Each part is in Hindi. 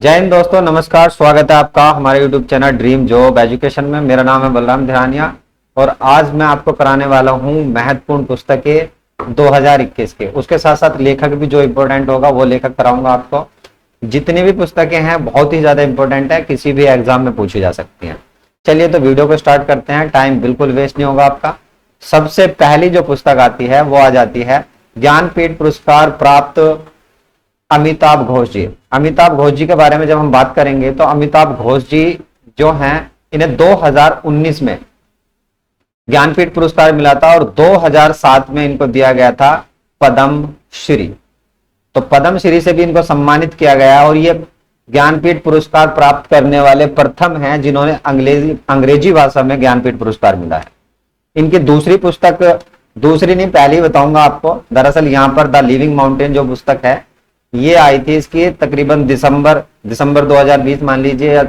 जय हिंद दोस्तों, नमस्कार। स्वागत है आपका हमारे YouTube channel dream job education में। मेरा नाम है बलराम धिरानिया और आज मैं आपको कराने वाला हूं महत्वपूर्ण पुस्तकें 2021 के। उसके साथ साथ लेखक भी जो इम्पोर्टेंट होगा वो लेखक कराऊंगा आपको। जितनी भी पुस्तकें हैं बहुत ही ज्यादा इंपॉर्टेंट है, किसी भी एग्जाम में पूछी जा सकती हैं। चलिए तो वीडियो को स्टार्ट करते हैं, टाइम बिल्कुल वेस्ट नहीं होगा आपका। सबसे पहली जो पुस्तक आती है वो आ जाती है ज्ञानपीठ पुरस्कार प्राप्त अमिताभ घोष जी। अमिताभ घोष जी के बारे में जब हम बात करेंगे तो अमिताभ घोष जी जो हैं इन्हें 2019 में ज्ञानपीठ पुरस्कार मिला था और 2007 में इनको दिया गया था पद्म श्री। तो पद्म श्री से भी इनको सम्मानित किया गया और ये ज्ञानपीठ पुरस्कार प्राप्त करने वाले प्रथम हैं जिन्होंने अंग्रेजी भाषा में ज्ञानपीठ पुरस्कार मिला है। इनकी दूसरी पुस्तक, दूसरी नहीं पहली बताऊंगा आपको। दरअसल यहाँ पर द लिविंग माउंटेन जो पुस्तक है ये आई थी, इसकी तकरीबन दिसंबर 2020 मान लीजिए या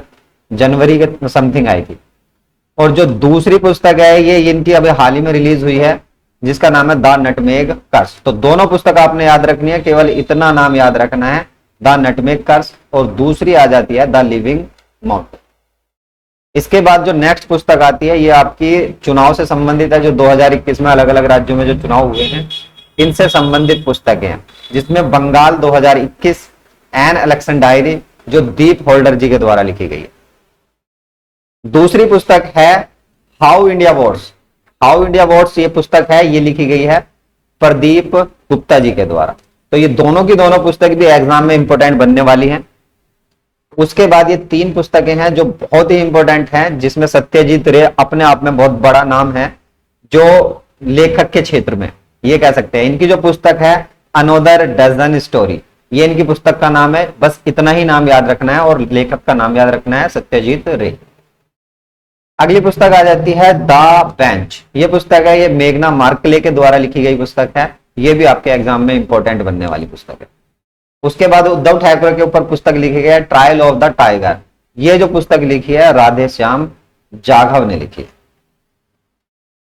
जनवरी के समथिंग आई थी। और जो दूसरी पुस्तक है ये इनकी अभी हाल ही में रिलीज हुई है जिसका नाम है द नटमेग कर्स। तो दोनों पुस्तक आपने याद रखनी है, केवल इतना नाम याद रखना है, द नटमेग कर्स, और दूसरी आ जाती है द लिविंग माउंटेन। इसके बाद जो नेक्स्ट पुस्तक आती है ये आपकी चुनाव से संबंधित है, जो 2021 में अलग अलग राज्यों में जो चुनाव हुए हैं इनसे संबंधित पुस्तकें हैं, जिसमें बंगाल 2021 एन इलेक्शन डायरी जो दीप होल्डर जी के द्वारा लिखी गई है। दूसरी पुस्तक है how India votes. How India votes ये पुस्तक है, ये लिखी गई है प्रदीप गुप्ता जी के द्वारा। तो ये दोनों की दोनों पुस्तक भी एग्जाम में इंपॉर्टेंट बनने वाली हैं। उसके बाद ये तीन पुस्तकें हैं जो बहुत ही इंपॉर्टेंट हैं, जिसमें सत्यजीत रे अपने आप में बहुत बड़ा नाम है जो लेखक के क्षेत्र में ये कह सकते हैं। इनकी जो पुस्तक है अनोदर डजन स्टोरी, ये इनकी पुस्तक का नाम है। बस इतना ही नाम याद रखना है और लेखक का नाम याद रखना है सत्यजीत रे। अगली पुस्तक आ जाती है द बेंच। ये पुस्तक है, ये मेघना मार्कले के द्वारा लिखी गई पुस्तक है। ये भी आपके एग्जाम में इंपॉर्टेंट बनने वाली पुस्तक है। उसके बाद उद्धव ठाकरे के ऊपर पुस्तक लिखी गई है ट्रायल ऑफ द टाइगर। ये जो पुस्तक लिखी है राधे श्याम जाघव ने लिखी है।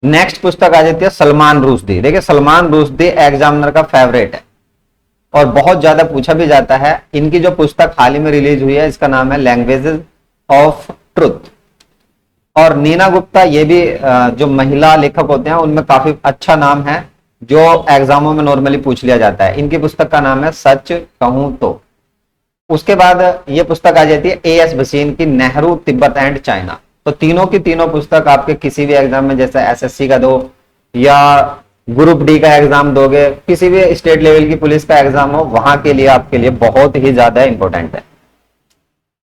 नेक्स्ट पुस्तक आ जाती है सलमान रुश्दी। देखिए सलमान रुश्दी एग्जामिनर का फेवरेट है और बहुत ज्यादा पूछा भी जाता है। इनकी जो पुस्तक हाल ही में रिलीज हुई है इसका नाम है लैंग्वेजेस ऑफ ट्रुथ। और नीना गुप्ता, ये भी जो महिला लेखक होते हैं उनमें काफी अच्छा नाम है जो एग्जामों में नॉर्मली पूछ लिया जाता है। इनकी पुस्तक का नाम है सच कहूं तो। उसके बाद ये पुस्तक आ जाती है ए एस भसीन की नेहरू तिब्बत एंड चाइना। तो तीनों की तीनों पुस्तक आपके किसी भी एग्जाम में, जैसे एसएससी का दो या ग्रुप डी का एग्जाम दोगे, किसी भी स्टेट लेवल की पुलिस का एग्जाम हो, वहां के लिए आपके लिए बहुत ही ज्यादा इंपॉर्टेंट है।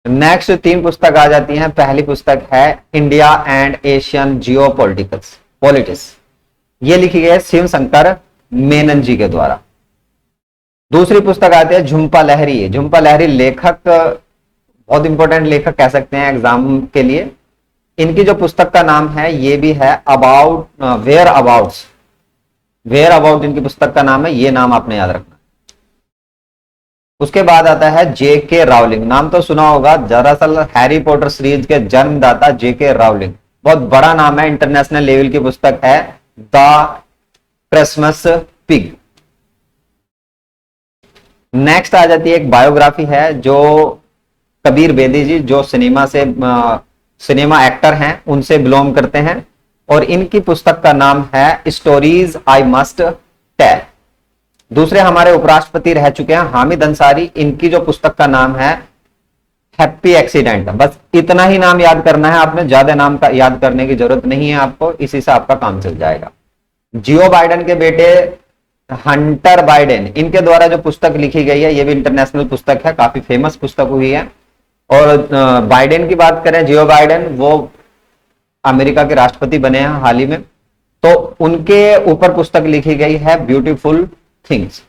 नेक्स्ट तीन पुस्तक आ जाती हैं। पहली पुस्तक है India and Asian Jio politics. ये लिखी गई है शिव शंकर मेनन जी के द्वारा। दूसरी पुस्तक आती है झुंपा लहरी। झुंपा लहरी लेखक बहुत इंपॉर्टेंट लेखक कह सकते हैं एग्जाम के लिए। इनकी जो पुस्तक का नाम है ये भी है अबाउट वेयर अबाउट इनकी पुस्तक का नाम है, ये नाम आपने याद रखना। उसके बाद आता है जेके रावलिंग। नाम तो सुना होगा, दरअसल हैरी पॉटर सीरीज के जन्मदाता जेके रावलिंग, बहुत बड़ा नाम है, इंटरनेशनल लेवल की पुस्तक है द क्रिसमस पिग। नेक्स्ट आ जाती है एक बायोग्राफी है जो कबीर बेदी जी, जो सिनेमा एक्टर हैं, उनसे बिलोंग करते हैं और इनकी पुस्तक का नाम है स्टोरीज आई मस्ट टेल। दूसरे हमारे उपराष्ट्रपति रह चुके हैं हामिद अंसारी। इनकी जो पुस्तक का नाम है हैप्पी एक्सीडेंट। बस इतना ही नाम याद करना है आपने, ज्यादा नाम का याद करने की जरूरत नहीं है आपको, इसी से आपका काम चल जाएगा। जियो बाइडेन के बेटे हंटर बाइडेन, इनके द्वारा जो पुस्तक लिखी गई है ये भी इंटरनेशनल पुस्तक है, काफी फेमस पुस्तक हुई है। और बाइडेन की बात करें, जियो बाइडेन, वो अमेरिका के राष्ट्रपति बने हैं हाल ही में, तो उनके ऊपर पुस्तक लिखी गई है ब्यूटीफुल थिंग्स।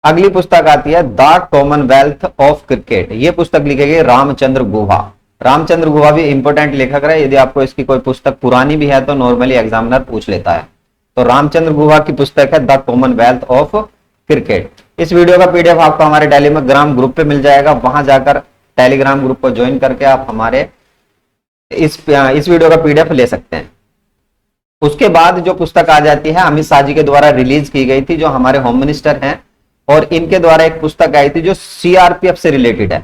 अगली पुस्तक आती है द कॉमनवेल्थ ऑफ क्रिकेट। ये पुस्तक लिखी गई रामचंद्र गुहा। रामचंद्र गुहा भी इंपॉर्टेंट लेखक रहे। यदि आपको इसकी कोई पुस्तक पुरानी भी है तो नॉर्मली एग्जामिनर पूछ लेता है। तो रामचंद्र गुहा की पुस्तक है द कॉमनवेल्थ ऑफ क्रिकेट। इस वीडियो का पीडीएफ आपको हमारे टेलीग्राम ग्रुप पे मिल जाएगा। वहां जाकर टेलीग्राम ग्रुप को ज्वाइन करके आप हमारे इस वीडियो का पीडीएफ ले सकते हैं। उसके बाद जो पुस्तक आ जाती है अमित शाह जी के द्वारा रिलीज की गई थी, जो हमारे होम मिनिस्टर हैं और इनके द्वारा एक पुस्तक आई थी जो सीआरपीएफ से रिलेटेड है।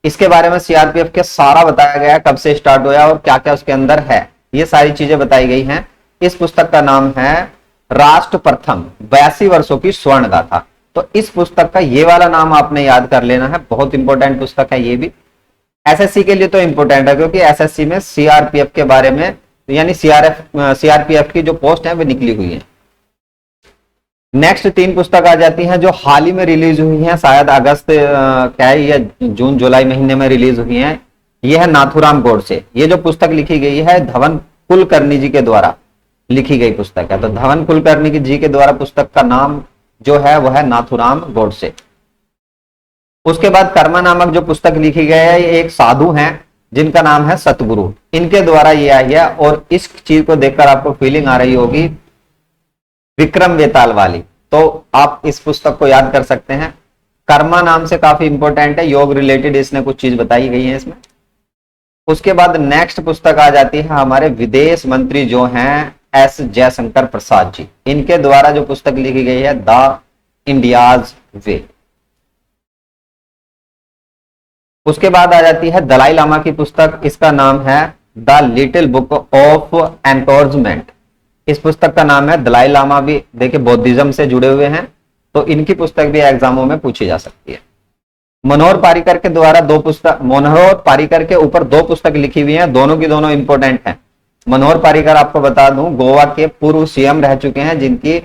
इसके बारे में सीआरपीएफ के सारा बताया गया है, कब से स्टार्ट हुआ और क्या क्या उसके अंदर है, ये सारी चीजें बताई गई हैं। इस पुस्तक का नाम है राष्ट्र प्रथम 82 वर्षों की स्वर्ण गाथा। तो इस पुस्तक का ये वाला नाम आपने याद कर लेना है, बहुत इंपॉर्टेंट पुस्तक है ये भी। एसएससी के लिए तो इंपॉर्टेंट है क्योंकि एसएससी में सीआरपीएफ के बारे में, यानी सीआरपीएफ की जो पोस्ट है वो निकली हुई है। नेक्स्ट 3 पुस्तक आ जाती हैं जो हाल ही में रिलीज हुई हैं, शायद अगस्त क्या है या जून जुलाई महीने में रिलीज हुई हैं। ये है नाथूराम गोडसे। ये जो पुस्तक लिखी गई है धवन कुलकर्णी जी के द्वारा लिखी गई पुस्तक है। तो धवन कुलकर्णी जी के द्वारा पुस्तक का नाम जो है वह है नाथूराम गोडसे। उसके बाद कर्मा नामक जो पुस्तक लिखी गई है, ये एक साधु हैं जिनका नाम है सतगुरु, इनके द्वारा ये आई है। और इस चीज को देखकर आपको फीलिंग आ रही होगी विक्रम वेताल वाली, तो आप इस पुस्तक को याद कर सकते हैं। कर्मा नाम से काफी इंपॉर्टेंट है, योग रिलेटेड इसने कुछ चीज बताई गई है इसमें। उसके बाद नेक्स्ट पुस्तक आ जाती है हमारे विदेश मंत्री जो हैं एस जयशंकर प्रसाद जी, इनके द्वारा जो पुस्तक लिखी गई है द इंडियाज वे। उसके बाद आ जाती है दलाई लामा की पुस्तक, इसका नाम है the little book of encouragement. इस पुस्तक का नाम है दलाई लामा, भी देखिए बौद्धिज्म से जुड़े हुए हैं, तो इनकी पुस्तक भी एग्जामों में पूछी जा सकती है। मनोहर पारिकर के द्वारा 2 पुस्तक, मनोहर पारिकर के ऊपर 2 पुस्तक लिखी हुई हैं, दोनों की दोनों इंपॉर्टेंट हैं। मनोहर पारिकर आपको बता दूं गोवा के पूर्व सीएम रह चुके हैं जिनकी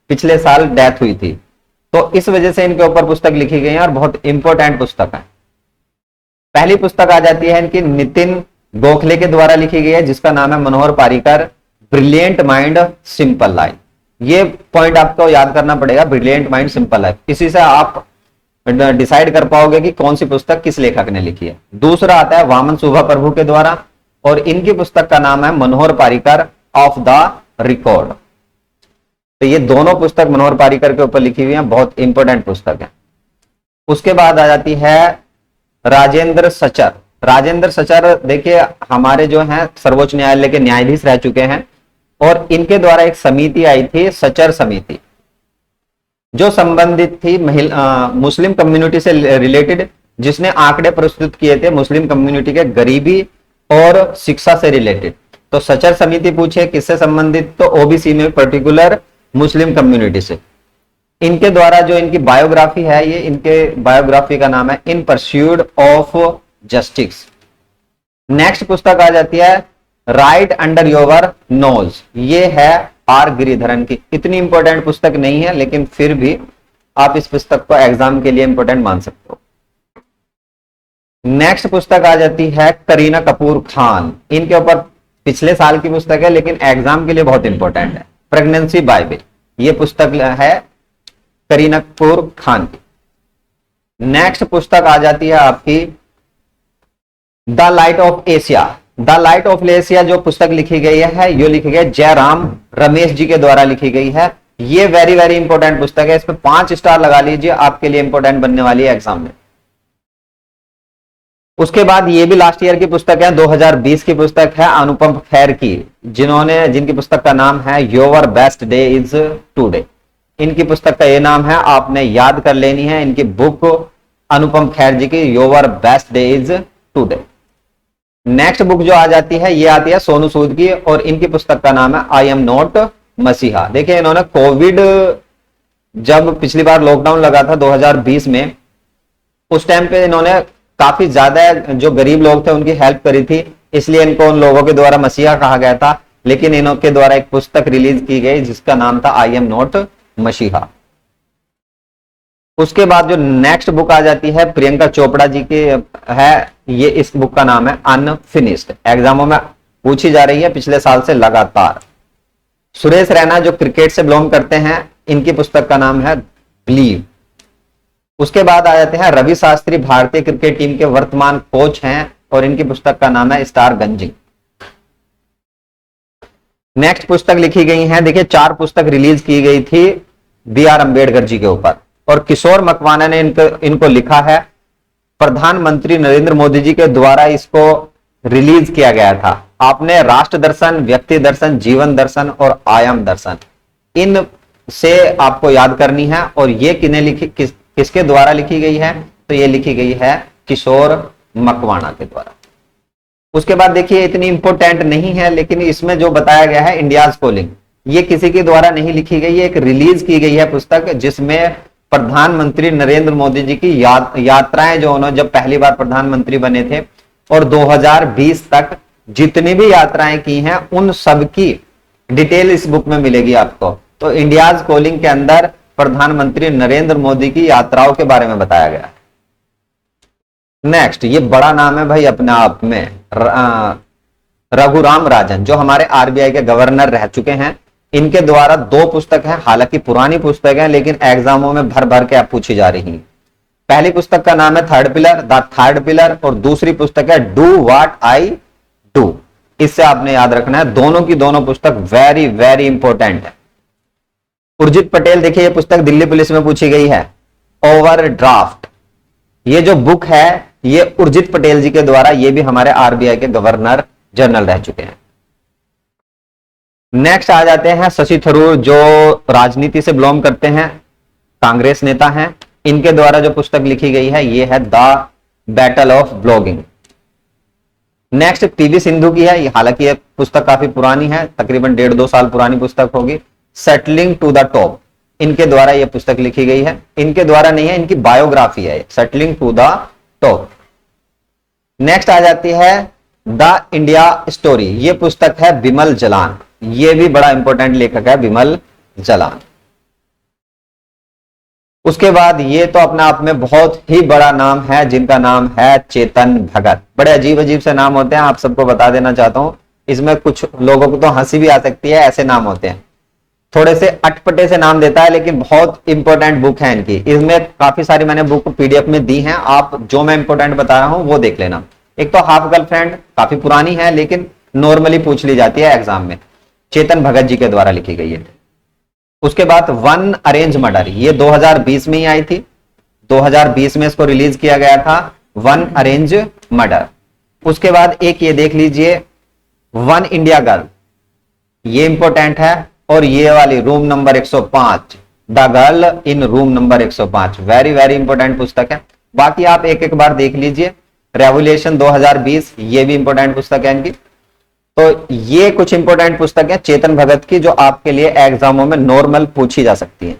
पिछले साल डेथ हुई थी, तो इस वजह से इनके ऊपर पुस्तक लिखी गई है और बहुत इंपॉर्टेंट पुस्तक है। पहली पुस्तक आ जाती है इनकी नितिन गोखले के द्वारा लिखी गई है जिसका नाम है Manohar Parrikar brilliant mind simple life. ये पॉइंट आपको याद करना पड़ेगा, ब्रिलियंट माइंड सिंपल लाइफ, इसी से आप डिसाइड कर पाओगे कि कौन सी पुस्तक किस लेखक ने लिखी है। दूसरा आता है वामन सुभा प्रभु के द्वारा और इनकी पुस्तक का नाम है Manohar Parrikar of the record. तो ये दोनों पुस्तक मनोहर पारिकर के ऊपर लिखी हुई है, बहुत इंपॉर्टेंट पुस्तक है। उसके बाद आ जाती है राजेंद्र सचर। राजेंद्र सचर देखिए हमारे जो हैं सर्वोच्च न्यायालय के न्यायाधीश रह चुके हैं और इनके द्वारा एक समिति आई थी सचर समिति, जो संबंधित थी मुस्लिम कम्युनिटी से रिलेटेड, जिसने आंकड़े प्रस्तुत किए थे मुस्लिम कम्युनिटी के गरीबी और शिक्षा से रिलेटेड। तो सचर समिति पूछे किससे संबंधित, तो ओबीसी में पर्टिकुलर मुस्लिम कम्युनिटी से। इनके द्वारा जो इनकी बायोग्राफी है, ये इनके बायोग्राफी का नाम है इन परस्यूट ऑफ जस्टिस। नेक्स्ट पुस्तक आ जाती है राइट अंडर योर नोज। ये है आर गिरिधरन की, इतनी इंपॉर्टेंट पुस्तक नहीं है लेकिन फिर भी आप इस पुस्तक को एग्जाम के लिए इंपॉर्टेंट मान सकते हो। नेक्स्ट पुस्तक आ जाती है करीना कपूर खान, इनके ऊपर पिछले साल की पुस्तक है लेकिन एग्जाम के लिए बहुत इंपॉर्टेंट है, प्रेगनेंसी बाइबल। ये पुस्तक है करीना कपूर खान की। नेक्स्ट पुस्तक आ जाती है आपकी the light of Asia. The light of Asia जो पुस्तक लिखी गई है ये लिखी गई जयराम रमेश जी के द्वारा लिखी गई है। ये वेरी वेरी इंपॉर्टेंट पुस्तक है, इस पे 5 स्टार लगा लीजिए, आपके लिए इंपॉर्टेंट बनने वाली है एग्जाम में। उसके बाद ये भी लास्ट ईयर की पुस्तक है, 2020 की पुस्तक है अनुपम खेर की, जिनकी पुस्तक का नाम है your best day is today. इनकी पुस्तक का ये नाम है, आपने याद कर लेनी है। इनकी बुक अनुपम खेर जी की your best day is today. Next book जो आ जाती है ये आती है सोनू सूद की और इनकी पुस्तक का नाम है आई एम नॉट मसीहा। देखिए इन्होंने कोविड, जब पिछली बार लॉकडाउन लगा था 2020 में, उस टाइम पे इन्होंने काफी ज्यादा जो गरीब लोग थे उनकी हेल्प करी थी, इसलिए इनको उन लोगों के द्वारा मसीहा कहा गया था। लेकिन इनके द्वारा एक पुस्तक रिलीज की गई जिसका नाम था आई एम नॉट मसीहा। उसके बाद जो नेक्स्ट बुक आ जाती है प्रियंका चोपड़ा जी की है, ये इस बुक का नाम है अनफिनिश्ड, एग्जामों में पूछी जा रही है पिछले साल से लगातार। सुरेश रैना जो क्रिकेट से बिलोंग करते हैं, इनकी पुस्तक का नाम है बिलीव। उसके बाद आ जाते हैं रवि शास्त्री, भारतीय क्रिकेट टीम के वर्तमान कोच हैं और इनकी पुस्तक का नाम है स्टार गंजिंग। नेक्स्ट पुस्तक लिखी गई है, देखिए 4 पुस्तक रिलीज की गई थी बी.आर. अंबेडकर जी के ऊपर और किशोर मकवाना ने इनको लिखा है। प्रधानमंत्री नरेंद्र मोदी जी के द्वारा इसको रिलीज किया गया था। आपने राष्ट्र दर्शन, व्यक्ति दर्शन, जीवन दर्शन और आयाम दर्शन, इन से आपको याद करनी है। और ये किन्हें लिखी, किसके द्वारा लिखी गई है? तो ये लिखी गई है किशोर मकवाना के द्वारा। उसके बाद देखिए इतनी इंपॉर्टेंट नहीं है, लेकिन इसमें जो बताया गया है इंडियाज कॉलिंग, ये किसी के द्वारा नहीं लिखी गई है, एक रिलीज की गई है पुस्तक, जिसमें प्रधानमंत्री नरेंद्र मोदी जी की यात्राएं जो उन्होंने जब पहली बार प्रधानमंत्री बने थे और 2020 तक जितनी भी यात्राएं की हैं उन सब की डिटेल इस बुक में मिलेगी आपको। तो इंडियाज कॉलिंग के अंदर प्रधानमंत्री नरेंद्र मोदी की यात्राओं के बारे में बताया गया। नेक्स्ट, ये बड़ा नाम है भाई अपने आप में, रघुराम राजन, जो हमारे आरबीआई के गवर्नर रह चुके हैं। इनके द्वारा 2 पुस्तक है, हालांकि पुरानी पुस्तक है लेकिन एग्जामों में भर भर के आप पूछी जा रही है। पहली पुस्तक का नाम है third pillar, the third pillar, और दूसरी पुस्तक है डू व्हाट आई डू। इससे आपने याद रखना है, दोनों की दोनों पुस्तक वेरी वेरी इंपॉर्टेंट है। उर्जित पटेल, देखिए ये पुस्तक दिल्ली पुलिस में पूछी गई है। ओवरड्राफ्ट, ये जो बुक है ये उर्जित पटेल जी के द्वारा, ये भी हमारे आरबीआई के गवर्नर जनरल रह चुके हैं। नेक्स्ट आ जाते हैं शशि थरूर, जो राजनीति से बिलोंग करते हैं, कांग्रेस नेता हैं। इनके द्वारा जो पुस्तक लिखी गई है ये है the battle of blogging. Next PV Sindhu की है, हालांकि यह पुस्तक काफी पुरानी है, तकरीबन 1.5-2 साल पुरानी पुस्तक होगी। सेटलिंग टू द टॉप, इनके द्वारा यह पुस्तक लिखी गई है। इनके द्वारा नहीं है, इनकी बायोग्राफी है settling to the top. Next आ जाती है द इंडिया स्टोरी, ये पुस्तक है बिमल जलान, ये भी बड़ा इंपॉर्टेंट लेखक है बिमल जलान। उसके बाद ये तो अपने आप में बहुत ही बड़ा नाम है, जिनका नाम है चेतन भगत। बड़े अजीब अजीब से नाम होते हैं, आप सबको बता देना चाहता हूं। इसमें कुछ लोगों को तो हंसी भी आ सकती है, ऐसे नाम होते हैं, थोड़े से अटपटे से नाम देता है, लेकिन बहुत इंपॉर्टेंट बुक है इनकी। इसमें काफी सारी मैंने बुक पीडीएफ में दी हैं, आप जो मैं इंपॉर्टेंट बता रहा हूं वो देख लेना। एक तो हाफ गर्लफ्रेंड, काफी पुरानी है लेकिन नॉर्मली पूछ ली जाती है एग्जाम में, चेतन भगत जी के द्वारा लिखी गई है। उसके बाद वन अरेंज मर्डर, ये 2020 में ही आई थी, 2020 में इसको रिलीज किया गया था, वन अरेंज मर्डर। उसके बाद एक ये देख लीजिए वन इंडिया गर्ल, ये इंपॉर्टेंट है। और ये वाली room number 105, the girl in room number 105, very very important पुस्तक है। बाकी आप एक एक बार देख लीजिए। रेवोल्यूशन 2020, ये भी इंपॉर्टेंट पुस्तक है इनकी। तो ये कुछ इंपॉर्टेंट पुस्तक है चेतन भगत की, जो आपके लिए एग्जामों में नॉर्मल पूछी जा सकती है।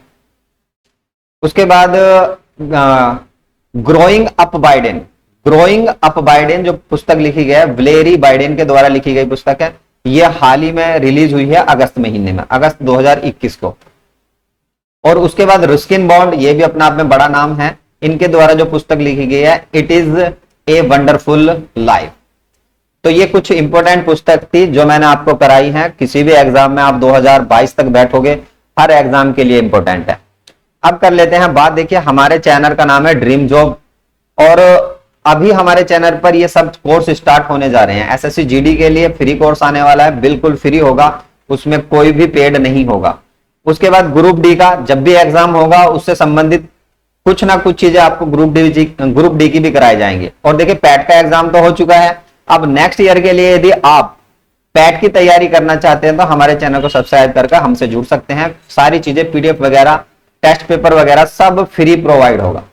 उसके बाद growing up Biden, growing up Biden जो पुस्तक लिखी गई है वलेरी बाइडेन के द्वारा लिखी गई पुस्तक है। ये हाल ही में रिलीज हुई है अगस्त महीने में, अगस्त 2021 को। और उसके बाद रस्किन बॉन्ड, ये भी अपने आप में बड़ा नाम है, इनके द्वारा जो पुस्तक लिखी गई है it is a wonderful life. तो ये कुछ इंपॉर्टेंट पुस्तक थी जो मैंने आपको कराई है। किसी भी एग्जाम में आप 2022 तक बैठोगे, हर एग्जाम के लिए इंपॉर्टेंट है। अब कर लेते हैं बात, देखिए हमारे चैनल का नाम है ड्रीम जॉब, और अभी हमारे चैनल पर ये सब कोर्स स्टार्ट होने जा रहे हैं। एसएससी जीडी के लिए फ्री कोर्स आने वाला है, बिल्कुल फ्री होगा, उसमें कोई भी पेड नहीं होगा। उसके बाद ग्रुप डी का जब भी एग्जाम होगा उससे संबंधित कुछ ना कुछ चीजें आपको ग्रुप डी की भी कराई जाएंगी। और देखिए पैट का एग्जाम तो हो चुका है, अब नेक्स्ट ईयर के लिए यदि आप पैट की तैयारी करना चाहते हैं तो हमारे चैनल को सब्सक्राइब करके हमसे जुड़ सकते हैं। सारी चीजें पीडीएफ वगैरह, टेस्ट पेपर वगैरह सब फ्री प्रोवाइड होगा।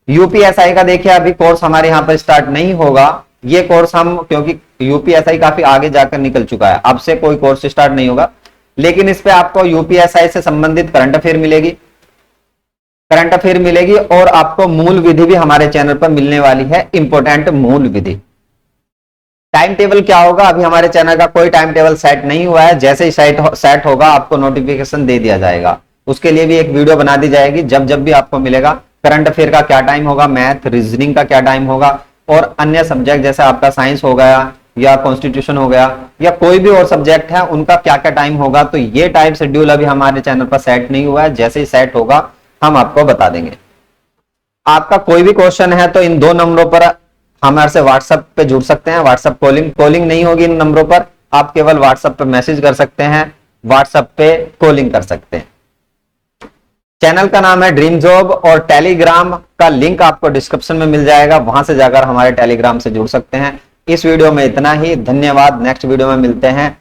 यूपीएसआई का देखिए अभी कोर्स हमारे यहाँ पर स्टार्ट नहीं होगा, ये कोर्स हम, क्योंकि यूपीएसआई काफी आगे जाकर निकल चुका है, अब से कोई कोर्स स्टार्ट नहीं होगा। लेकिन इस पे आपको यूपीएसआई से संबंधित करंट अफेयर मिलेगी, और आपको मूल विधि भी हमारे चैनल पर मिलने वाली है, इंपॉर्टेंट मूल विधि। टाइम टेबल क्या होगा, अभी हमारे चैनल का कोई टाइम टेबल सेट नहीं हुआ है, जैसे ही सेट होगा आपको नोटिफिकेशन दे दिया जाएगा। उसके लिए भी एक वीडियो बना दी जाएगी, जब जब भी आपको मिलेगा। करंट अफेयर का क्या टाइम होगा, मैथ रीजनिंग का क्या टाइम होगा, और अन्य सब्जेक्ट जैसे आपका साइंस हो गया या कॉन्स्टिट्यूशन हो गया या कोई भी और सब्जेक्ट है, उनका क्या क्या टाइम होगा। तो ये टाइम शेड्यूल अभी हमारे चैनल पर सेट नहीं हुआ है, जैसे ही सेट होगा हम आपको बता देंगे। आपका कोई भी क्वेश्चन है तो इन 2 नंबरों पर हमारे से व्हाट्सएप पे जुड़ सकते हैं। व्हाट्सएप कॉलिंग नहीं होगी इन नंबरों पर, आप केवल व्हाट्सएप पे मैसेज कर सकते हैं, व्हाट्सएप पे कॉलिंग कर सकते हैं। चैनल का नाम है ड्रीम जॉब, और टेलीग्राम का लिंक आपको डिस्क्रिप्शन में मिल जाएगा, वहां से जाकर हमारे टेलीग्राम से जुड़ सकते हैं। इस वीडियो में इतना ही, धन्यवाद। नेक्स्ट वीडियो में मिलते हैं।